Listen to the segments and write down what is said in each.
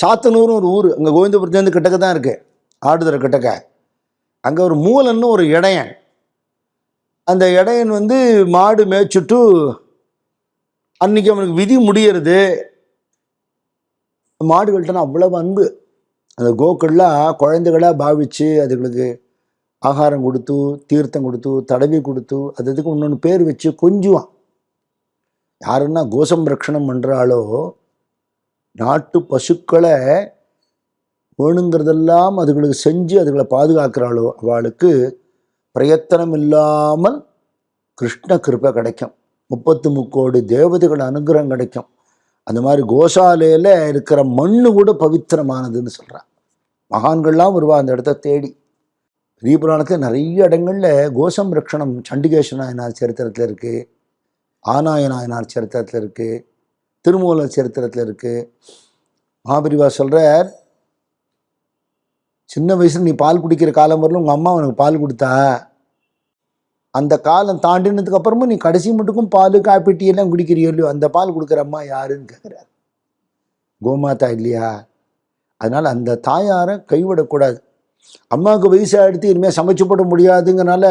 சாத்தனூர்னு ஒரு ஊர், அங்கே கோவிந்தபுரத்துலேருந்து கிட்டக்க தான் இருக்குது, ஆடுதுறை கிட்டக்க. அங்கே ஒரு மூலன்னு ஒரு இடையன். அந்த இடையன் வந்து மாடு மேய்ச்சிட்டு அன்னைக்கு அவனுக்கு விதி முடியறது. மாடுகள்கிட்ட அவ்வளவு அன்பு. அந்த கோக்கள்லாம் குழந்தைகளாக பாவிச்சு அதுகளுக்கு ஆகாரம் கொடுத்து, தீர்த்தம் கொடுத்து, தடவி கொடுத்து, அதுக்கு இன்னொன்று பேர் வச்சு கொஞ்சுவான். யாருன்னா கோசம்ரக்ஷணம் பண்ணுறாளோ, நாட்டு பசுக்களை வேணுங்கிறதெல்லாம் அதுகளுக்கு செஞ்சு அதுகளை பாதுகாக்கிறாளோ, அவளுக்கு பிரயத்தனம் இல்லாமல் கிருஷ்ண கிருபை கிடைக்கும், 33 கோடி தேவதைகள் அனுகிரகம் கிடைக்கும். அந்த மாதிரி கோசாலையில் இருக்கிற மண்ணு கூட பவித்திரமானதுன்னு சொல்கிறான். மகான்கள்லாம் வருவா அந்த இடத்த தேடி. பெரிய புராணத்தில் நிறைய இடங்களில் கோசம்ரக்ஷணம் சண்டிகேஸ்வர நாயனார் சரித்திரத்தில் இருக்குது, ஆனாய நாயனார் சரித்திரத்தில் இருக்குது, திருமூலர் சரித்திரத்தில் இருக்குது. மகாபெரிவா சொல்கிறார், சின்ன வயசில் நீ பால் குடிக்கிற காலம் வரலும் உங்கள் அம்மா உனக்கு பால் கொடுத்தா, அந்த காலம் தாண்டினதுக்கு அப்புறமும் நீ கடைசி மட்டுக்கும் பால் காப்பி டீ எல்லாம் குடிக்கிறியோ இல்லையோ, அந்த பால் கொடுக்குற அம்மா யாருன்னு கேட்குறாரு. கோமாதா இல்லையா? அதனால் அந்த தாயாரை கைவிடக்கூடாது. அம்மாவுக்கு வயசாகிடுத்து, இனிமேல் சமைச்சு போட முடியாதுங்கனால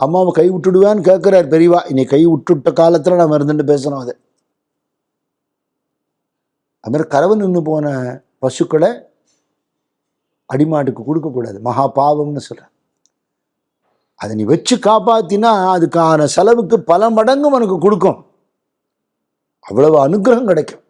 அம்மாவை கை விட்டுடுவான்னு கேட்குறார் பெரியவா. இன்னைக்கு கை விட்டுட்ட காலத்தில் நம்ம இருந்துட்டு பேசணும். அது மாதிரி கறவை நின்று போன பசுக்களை அடிமாட்டுக்கு கொடுக்கக்கூடாது, மகா பாவம்னு சொல்கிறேன். அதை நீ வச்சு காப்பாத்தினா அதுக்கான செலவுக்கு பல மடங்கு உனக்கு கொடுக்கும், அவ்வளவு அனுகிரகம் கிடைக்கும்.